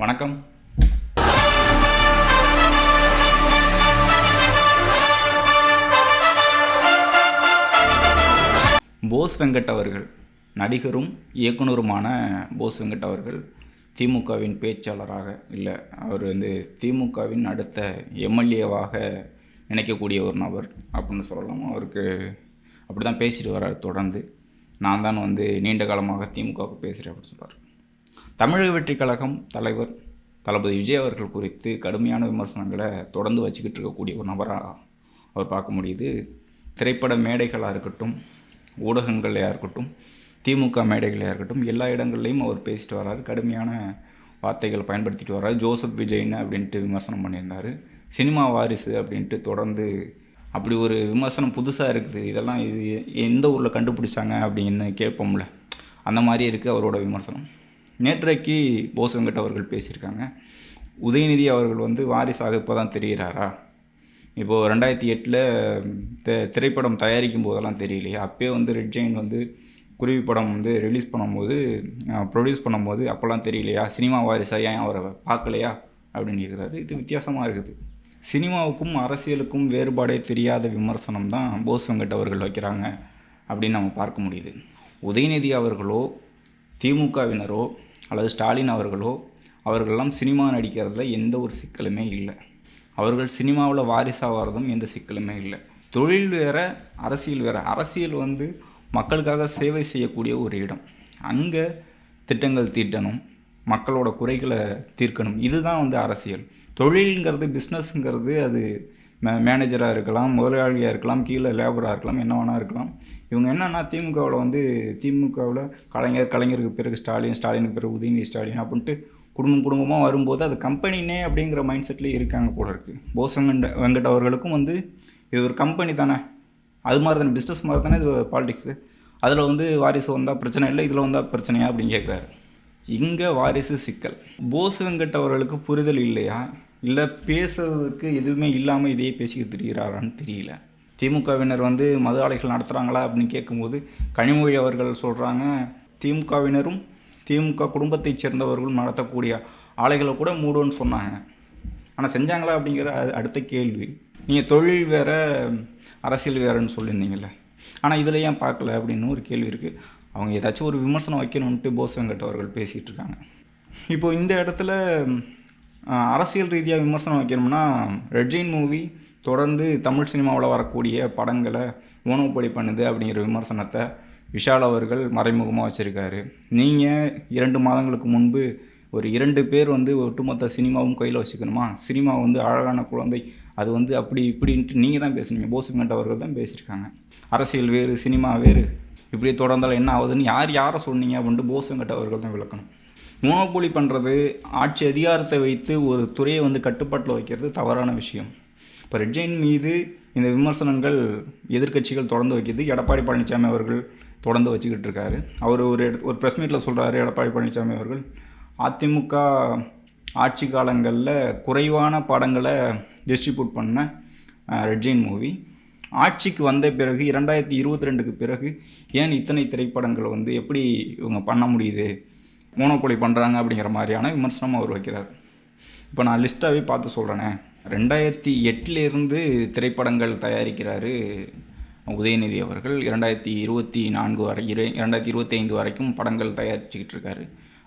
வணக்கம். போஸ் வெங்கட் அவர்கள், நடிகரும் இயக்குனருமான போஸ் வெங்கட் அவர்கள் திமுகவின் பேச்சாளராக இல்லை, அவர் திமுகவின் அடுத்த எம்எல்ஏவாக நினைக்கக்கூடிய ஒரு நபர் அப்படின்னு சொல்லலாம். அவருக்கு அப்படி தான் பேசிட்டு வர்றார் தொடர்ந்து. நான் தான் நீண்ட காலமாக திமுகவுக்கு பேசுகிறேன் அப்படின்னு சொல்கிறார். தமிழக வெற்றி கழகம் தலைவர் தளபதி விஜய் அவர்கள் குறித்து கடுமையான விமர்சனங்களை தொடர்ந்து வச்சுக்கிட்டு இருக்கக்கூடிய ஒரு நபராக அவர் பார்க்க முடியுது. திரைப்பட மேடைகளாக இருக்கட்டும், ஊடகங்களையாக இருக்கட்டும், திமுக மேடைகளாக இருக்கட்டும், எல்லா இடங்கள்லையும் அவர் பேசிட்டு வர்றாரு. கடுமையான வார்த்தைகள் பயன்படுத்திட்டு வர்றாரு. ஜோசப் விஜய்னு அப்படின்ட்டு விமர்சனம் பண்ணியிருந்தார். சினிமா வாரிசு அப்படின்ட்டு தொடர்ந்து அப்படி ஒரு விமர்சனம் புதுசாக இருக்குது. இதெல்லாம் இது எந்த ஊரில் கண்டுபிடிச்சாங்க அப்படின்னு கேட்போம்ல, அந்த மாதிரி இருக்குது அவரோட விமர்சனம். நேற்றைக்கு போஸ் வெங்கட் அவர்கள் பேசியிருக்காங்க. உதயநிதி அவர்கள் வாரிசாக இப்போ தான் தெரிகிறாரா? இப்போது 2008 திரைப்படம் தயாரிக்கும் போதெல்லாம் தெரியலையா? அப்போயே ரெட் ஜெயின் குருவி படம் ரிலீஸ் பண்ணும்போது, ப்ரொடியூஸ் பண்ணும்போது அப்போல்லாம் தெரியலையா? சினிமா வாரிசாக ஏன் அவரை பார்க்கலையா அப்படின்னு கேட்குறாரு. இது வித்தியாசமாக இருக்குது. சினிமாவுக்கும் அரசியலுக்கும் வேறுபாடே தெரியாத விமர்சனம் தான் போஸ் வெங்கட் அவர்கள் வைக்கிறாங்க அப்படின்னு நம்ம பார்க்க முடியுது. உதயநிதி அவர்களோ, திமுகவினரோ அல்லது ஸ்டாலின் அவர்களோ, அவர்களெல்லாம் சினிமா நடிக்கிறதுல எந்த ஒரு சிக்கலுமே இல்லை. அவர்கள் சினிமாவில் வாரிசாக வரதும் எந்த சிக்கலுமே இல்லை. தொழில் வேறு, அரசியல் வேறு. அரசியல் மக்களுக்காக சேவை செய்யக்கூடிய ஒரு இடம். அங்கே திட்டங்கள் தீட்டணும், மக்களோட குறைகளை தீர்க்கணும். இதுதான் அரசியல். தொழில்ங்கிறது, பிஸ்னஸ்ங்கிறது, அது மேனேஜராக இருக்கலாம், முதலாளியாக இருக்கலாம், கீழே லேபராக இருக்கலாம், என்ன வேணா இருக்கலாம். இவங்க என்னென்னா திமுகவில் கலைஞருக்கு பிறகு ஸ்டாலினுக்கு பிறகு உதயநிதி ஸ்டாலின் அப்படின்ட்டு குடும்பமாக வரும்போது அது கம்பெனினே அப்படிங்கிற மைண்ட் செட்லேயே இருக்காங்க போல இருக்குது. போஸ் வெங்கட் அவர்களுக்கும் இது ஒரு கம்பெனி தானே, அது மாதிரி தானே, பிஸ்னஸ் மாதிரி தானே இது பாலிடிக்ஸு. அதில் வாரிசு வந்தால் பிரச்சனை இல்லை, இதில் வந்தால் பிரச்சனையா அப்படின்னு கேட்குறாரு. இங்கே வாரிசு சிக்கல். போஸ் வெங்கட் அவர்களுக்கு புரிதல் இல்லையா, இல்லை பேசுறதுக்கு எதுவுமே இல்லாமல் இதையே பேசிக்கிட்டு திரிகிறாரான்னு தெரியல. திமுகவினர் மது ஆலைகள் நடத்துகிறாங்களா அப்படின்னு கேட்கும்போது கனிமொழி அவர்கள் சொல்கிறாங்க, திமுகவினரும் திமுக குடும்பத்தைச் சேர்ந்தவர்களும் நடத்தக்கூடிய ஆலைகளை கூட மூடுன்னு சொன்னாங்க. ஆனால் செஞ்சாங்களா அப்படிங்கிற அடுத்த கேள்வி. நீங்கள் தொழில் வேறு அரசியல் வேறுன்னு சொல்லியிருந்தீங்கள்ல, ஆனால் இதில் ஏன் பார்க்கல அப்படின்னு ஒரு கேள்வி இருக்குது. அவங்க ஏதாச்சும் ஒரு விமர்சனம் வைக்கணும்ன்ட்டு போஸ் வெங்கட் அவர்கள் பேசிகிட்டு இருக்காங்க. இப்போது இந்த இடத்துல அரசியல் ரீதியாக விமர்சனம் வைக்கணும்னா, ரெட் ஜெயின் மூவி தொடர்ந்து தமிழ் சினிமாவில் வரக்கூடிய படங்களை மோனோபோலி பண்ணுது அப்படிங்கிற விமர்சனத்தை விஷால் அவர்கள் மறைமுகமாக வச்சுருக்காரு. நீங்கள் 2 மாதங்களுக்கு முன்பு ஒரு 2 பேர் ஒட்டுமொத்த சினிமாவும் கையில் வச்சுக்கணுமா, சினிமா அழகான குழந்தை, அது அப்படி இப்படின்ட்டு நீங்கள் தான் பேசுனீங்க. போஸ் வெங்கட் அவர்கள் தான் பேசியிருக்காங்க. அரசியல் வேறு, சினிமா வேறு, இப்படி தொடர்ந்தால் என்ன ஆகுதுன்னு யாரை சொன்னீங்க அப்படின்ட்டு போஸ் வெங்கட் அவர்கள் தான் விளக்கணும். மோனோபோலி பண்ணுறது, ஆட்சி அதிகாரத்தை வைத்து ஒரு துறையை கட்டுப்பாட்டில் வைக்கிறது தவறான விஷயம். இப்போ ரெட் ஜெயின் மீது இந்த விமர்சனங்கள் எதிர்க்கட்சிகள் தொடர்ந்து வைக்கிறது. எடப்பாடி பழனிசாமி அவர்கள் தொடர்ந்து வச்சுக்கிட்டு இருக்காரு. அவர் ஒரு ப்ரெஸ் மீட்டில் சொல்கிறாரு, எடப்பாடி பழனிசாமி அவர்கள் அதிமுக ஆட்சி காலங்களில் குறைவான படங்களை டிஸ்ட்ரிபியூட் பண்ண ரெட் ஜெயின் மூவி ஆட்சிக்கு வந்த பிறகு 2022க்கு பிறகு ஏன் இத்தனை திரைப்படங்கள் எப்படி இவங்க பண்ண முடியுது, மோனோபோலி பண்ணுறாங்க அப்படிங்கிற மாதிரியான விமர்சனம் அவர் வைக்கிறார். இப்போ நான் லிஸ்ட்டாகவே பார்த்து சொல்கிறேனே, 2008 திரைப்படங்கள் தயாரிக்கிறாரு உதயநிதி அவர்கள். 2024 வரை 2025 வரைக்கும் படங்கள் தயாரிச்சுக்கிட்டு இருக்காரு.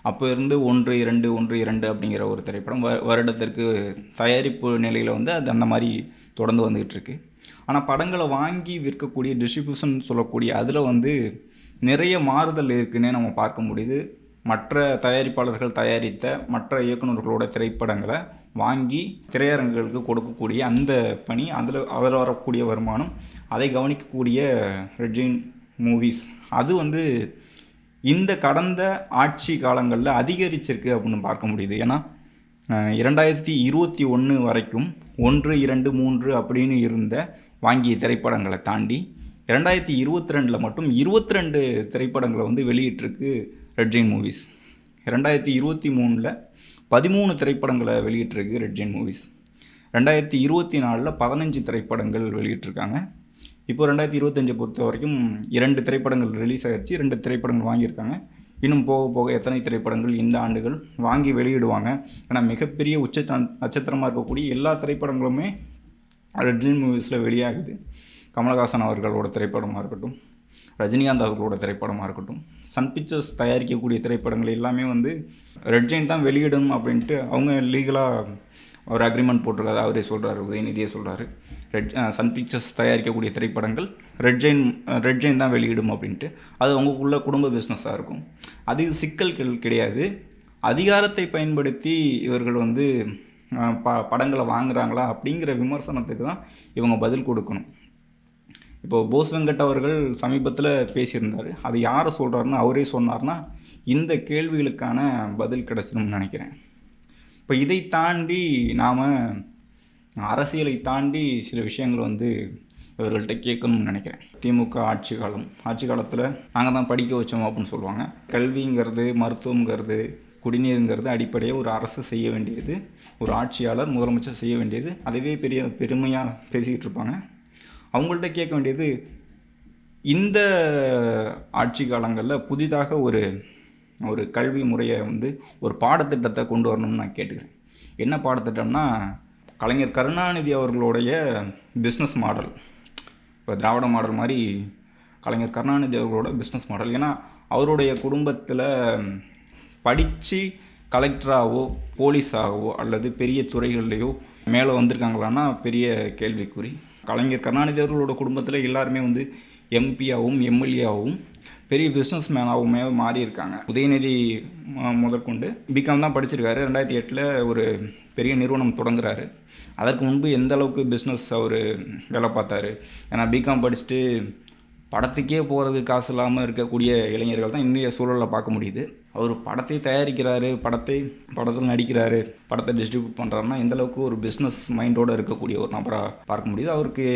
அப்போ இருந்து 1, 2 அப்படிங்கிற ஒரு திரைப்படம் வருடத்திற்கு தயாரிப்பு நிலையில் அது அந்த மாதிரி தொடர்ந்து வந்துக்கிட்டு இருக்கு. ஆனால் படங்களை வாங்கி விற்கக்கூடிய டிஸ்ட்ரிபியூஷன் சொல்லக்கூடிய அதில் நிறைய மாறுதல் இருக்குன்னே நம்ம பார்க்க முடியுது. மற்ற தயாரிப்பாளர்கள் தயாரித்த மற்ற இயக்குநர்களோட திரைப்படங்களை வாங்கி திரையரங்குகளுக்கு கொடுக்கக்கூடிய அந்த பணி, அதில் வரக்கூடிய வருமானம், அதை கவனிக்கக்கூடிய ரெட் ஜெயின் மூவிஸ், அது இந்த கடந்த ஆட்சி காலங்களில் அதிகரிச்சிருக்கு அப்படின்னு பார்க்க முடியுது. ஏன்னா 2021 வரைக்கும் 1, 2, 3 அப்படின்னு இருந்த வாங்கிய திரைப்படங்களை தாண்டி 2022 மட்டும் 22 திரைப்படங்களை வெளியிட்டிருக்கு ரெட் ஜெயின் மூவிஸ். 2023 13 திரைப்படங்களை வெளியிட்டிருக்கு ரெட் ஜெயின் மூவிஸ். 2024 15 திரைப்படங்கள் வெளியிட்டிருக்காங்க. இப்போ 2025 பொறுத்த வரைக்கும் 2 திரைப்படங்கள் ரிலீஸ் ஆகிடுச்சு, 2 திரைப்படங்கள் வாங்கியிருக்காங்க. இன்னும் போக போக எத்தனை திரைப்படங்கள் இந்த ஆண்டுகள் வாங்கி வெளியிடுவாங்க. ஏன்னா மிகப்பெரிய நட்சத்திரமாக இருக்கக்கூடிய எல்லா திரைப்படங்களுமே ரெட் ஜெயின் மூவிஸில் வெளியாகுது. கமலஹாசன் அவர்களோட திரைப்படமாக இருக்கட்டும், ரஜினிகாந்த் அவர்களோட திரைப்படமாக இருக்கட்டும், சன் பிக்சர்ஸ் தயாரிக்கக்கூடிய திரைப்படங்கள் எல்லாமே வந்து ரெட் ஜெயின் தான் வெளியிடணும் அப்படின்ட்டு அவங்க லீகலாக ஒரு அக்ரிமெண்ட் போட்டிருக்காரு. அவரே சொல்கிறாரு, உதயநிதியே சொல்கிறாரு, சன் பிக்சர்ஸ் தயாரிக்கக்கூடிய திரைப்படங்கள் ரெட் ஜெயின் தான் வெளியிடும் அப்படின்ட்டு. அது அவங்களுக்குள்ள குடும்ப பிஸ்னஸாக இருக்கும். அது சிக்கல்கள் கிடையாது. அதிகாரத்தை பயன்படுத்தி இவர்கள் வந்து படங்களை வாங்குறாங்களா அப்படிங்கிற விமர்சனத்துக்கு தான் இவங்க பதில் கொடுக்கணும். இப்போது போஸ் வெங்கட் அவர்கள் சமீபத்தில் பேசியிருந்தார். அது யாரை சொல்கிறாருன்னு அவரே சொன்னார்னா இந்த கேள்விகளுக்கான பதில் கிடச்சிடும்னு நினைக்கிறேன். இப்போ இதை தாண்டி நாம் அரசியலை தாண்டி சில விஷயங்கள் வந்து இவர்கள்ட்ட கேட்கணும்னு நினைக்கிறேன். திமுக ஆட்சி காலத்தில் நாங்கள் தான் படிக்க வச்சோம் அப்படின்னு சொல்லுவாங்க. கல்விங்கிறது, மருத்துவங்கிறது, குடிநீருங்கிறது அடிப்படையாக ஒரு அரசு செய்ய வேண்டியது, ஒரு ஆட்சியாளர் முதலமைச்சர் செய்ய வேண்டியது. அதுவே பெருமையாக பேசிக்கிட்டு இருப்பாங்க. அவங்கள்ட்ட கேட்க வேண்டியது, இந்த ஆட்சி காலங்களில் புதிதாக ஒரு கல்வி முறையை வந்து ஒரு பாடத்திட்டத்தை கொண்டு வரணும்னு நான் கேட்டுக்கிறேன். என்ன பாடத்திட்டம்னா, கலைஞர் கருணாநிதி அவர்களுடைய பிஸ்னஸ் மாடல், இப்போ திராவிட மாடல் மாதிரி கலைஞர் கருணாநிதி அவர்களோட பிஸ்னஸ் மாடல். ஏன்னா அவருடைய குடும்பத்தில் படித்து கலெக்டராகவோ போலீஸாகவோ அல்லது பெரிய துறைகள்லையோ மேலே வந்திருக்காங்களான்னா பெரிய கேள்விக்குறி. கலைஞர் கருணாநிதி அவர்களோட குடும்பத்தில் எல்லாருமே வந்து எம்பியாகவும் எம்எல்ஏவாகவும் பெரிய பிஸ்னஸ் மேனாகவுமே மாறி இருக்காங்க. உதயநிதி முதற்கொண்டு பிகாம் தான் படிச்சிருக்காரு. 2008 ஒரு பெரிய நிறுவனம் தொடங்குறாரு. அதற்கு முன்பு எந்த அளவுக்கு பிஸ்னஸ் அவர் வேலை பார்த்தாரு. ஏன்னா பிகாம் படிச்சுட்டு படத்துக்கே போகிறதுக்கு காசு இல்லாமல் இருக்கக்கூடிய இளைஞர்கள் தான் இன்றைய சூழலில் பார்க்க முடியுது. அவர் படத்தை தயாரிக்கிறாரு, படத்தில் நடிக்கிறாரு, படத்தை டிஸ்ட்ரிபியூட் பண்ணுறாருன்னா எந்தளவுக்கு ஒரு பிஸ்னஸ் மைண்டோடு இருக்கக்கூடிய ஒரு நபராக பார்க்க முடியுது. அவருக்கு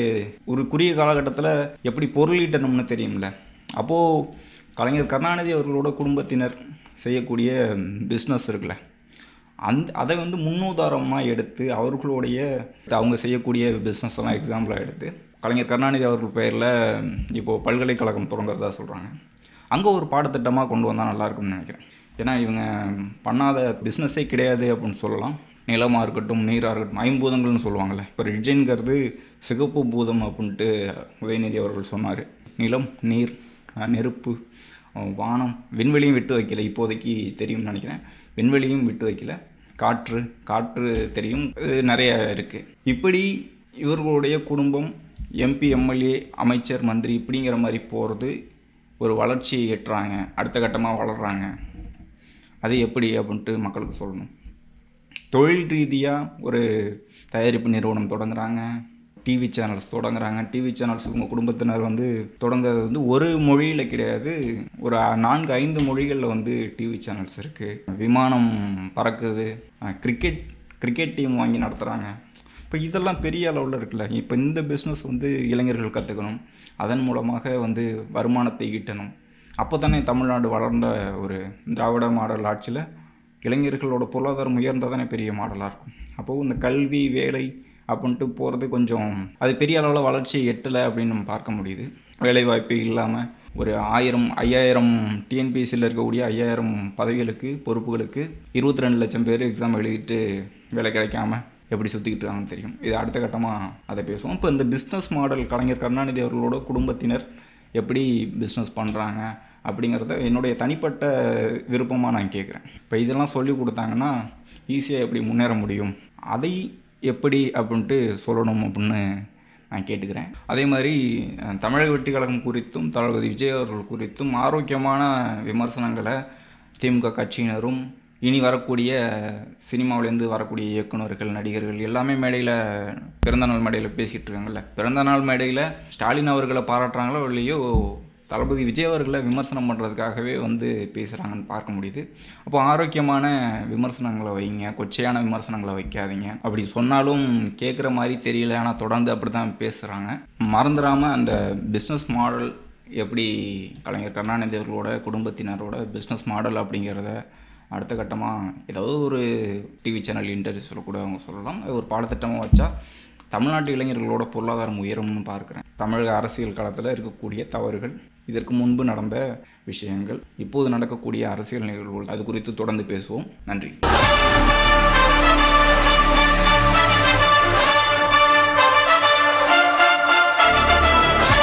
ஒரு குறுகிய காலகட்டத்தில் எப்படி பொருளீட்டணும்னு தெரியும்ல. அப்போது கலைஞர் கருணாநிதி அவர்களோட குடும்பத்தினர் செய்யக்கூடிய பிஸ்னஸ் இருக்குல்ல, அதை வந்து முன்னுதாரணமாக எடுத்து அவங்க செய்யக்கூடிய பிஸ்னஸ் எல்லாம் எக்ஸாம்பிளாக எடுத்து கலைஞர் கருணாநிதி அவர்கள் பெயரில் இப்போது பல்கலைக்கழகம் தொடங்குறதா சொல்கிறாங்க. அங்கே ஒரு பாடத்திட்டமாக கொண்டு வந்தால் நல்லாயிருக்கும்னு நினைக்கிறேன். ஏன்னா இவங்க பண்ணாத பிஸ்னஸே கிடையாது அப்படின்னு சொல்லலாம். நிலமாக இருக்கட்டும், நீராக இருக்கட்டும், ஐம்பூதங்கள்னு சொல்லுவாங்கள்ல. இப்போ ரெட் ஜெயின்ங்கிறது சிகப்பு பூதம் அப்படின்ட்டு உதயநிதி அவர்கள் சொன்னார். நிலம், நீர், நெருப்பு, வானம், விண்வெளியும் விட்டு வைக்கல. இப்போதைக்கு தெரியும்னு நினைக்கிறேன். விண்வெளியும் விட்டு வைக்கல. காற்று தெரியும். நிறைய இருக்குது. இப்படி இவர்களுடைய குடும்பம் எம்பி, எம்எல்ஏ, அமைச்சர், மந்திரி இப்படிங்கிற மாதிரி போகிறது ஒரு வளர்ச்சியை எட்டுறாங்க, அடுத்த கட்டமாக வளர்கிறாங்க. அது எப்படி அப்படின்ட்டு மக்களுக்கு சொல்லணும். தொழில் ரீதியாக ஒரு தயாரிப்பு நிறுவனம் தொடங்குறாங்க, டிவி சேனல்ஸ் தொடங்குறாங்க. டிவி சேனல்ஸ் உங்கள் குடும்பத்தினர் வந்து தொடங்குறது வந்து ஒரு மொழியில் கிடையாது, ஒரு 4-5 மொழிகளில் வந்து டிவி சேனல்ஸ் இருக்குது. விமானம் பறக்குது, கிரிக்கெட் டீம் வாங்கி நடத்துகிறாங்க. இப்போ இதெல்லாம் பெரிய அளவில் இருக்குல்ல. இப்போ இந்த பிஸ்னஸ் வந்து இளைஞர்கள் கற்றுக்கணும், அதன் மூலமாக வந்து வருமானத்தை ஈட்டணும். அப்போ தானே தமிழ்நாடு வளர்ந்த ஒரு திராவிட மாடல் ஆட்சியில் இளைஞர்களோட பொருளாதாரம் உயர்ந்தால் தானே பெரிய மாடலாக இருக்கும். அப்போது இந்த கல்வி, வேலை அப்படின்ட்டு போகிறது கொஞ்சம் அது பெரிய அளவில் வளர்ச்சி எட்டலை அப்படின்னு நம்ம பார்க்க முடியுது. வேலைவாய்ப்பு இல்லாமல் ஒரு 5000 டிஎன்பிஎஸ்சியில் இருக்கக்கூடிய 5000 பதவிகளுக்கு, பொறுப்புகளுக்கு 22 லட்சம் பேர் எக்ஸாம் எழுதிட்டு வேலை கிடைக்காம எப்படி சுற்றிக்கிட்டு இருக்காங்கன்னு தெரியும். இது அடுத்த கட்டமாக அதை பேசுவோம். இப்போ இந்த பிஸ்னஸ் மாடல் கலைஞர் கருணாநிதி அவர்களோட குடும்பத்தினர் எப்படி பிஸ்னஸ் பண்ணுறாங்க அப்படிங்கிறத என்னுடைய தனிப்பட்ட விருப்பமாக நான் கேட்குறேன். இப்போ இதெல்லாம் சொல்லி கொடுத்தாங்கன்னா ஈஸியாக எப்படி முன்னேற முடியும், அதை எப்படி அப்படின்ட்டு சொல்லணும் அப்படின்னு நான் கேட்டுக்கிறேன். அதே மாதிரி தமிழக வெற்றி கழகம் குறித்தும் தளபதி விஜய் அவர்கள் குறித்தும் ஆரோக்கியமான விமர்சனங்களை திமுக கட்சியினரும் இனி வரக்கூடிய சினிமாவிலேருந்து வரக்கூடிய இயக்குநர்கள், நடிகர்கள் எல்லாமே பிறந்தநாள் மேடையில் பேசிகிட்டு இருக்காங்கல்ல. பிறந்தநாள் மேடையில் ஸ்டாலின் அவர்களை பாராட்டுறாங்களோ இல்லையோ, தளபதி விஜய் அவர்களை விமர்சனம் பண்ணுறதுக்காகவே வந்து பேசுகிறாங்கன்னு பார்க்க முடியுது. அப்போ ஆரோக்கியமான விமர்சனங்களை வைங்க, கொச்சையான விமர்சனங்களை வைக்காதீங்க. அப்படி சொன்னாலும் கேட்குற மாதிரி தெரியல, ஆனால் தொடர்ந்து அப்படி தான் பேசுகிறாங்க. மறந்துடாமல் அந்த பிஸ்னஸ் மாடல் எப்படி கலைஞர் கருணாநிதி அவர்களோட குடும்பத்தினரோட பிஸ்னஸ் மாடல் அப்படிங்கிறத அடுத்த கட்டமாக ஏதாவது ஒரு டிவி சேனல் இன்டர்வியூஸில் கூட அவங்க சொல்லலாம். அது ஒரு பாடத்திட்டமாக வச்சா தமிழ்நாட்டு இளைஞர்களோட பொருளாதாரம் உயரும்னு பார்க்குறேன். தமிழக அரசியல் களத்தில் இருக்கக்கூடிய தவறுகள், இதற்கு முன்பு நடந்த விஷயங்கள், இப்போது நடக்கக்கூடிய அரசியல் நிகழ்வுகள், அது குறித்து தொடர்ந்து பேசுவோம். நன்றி.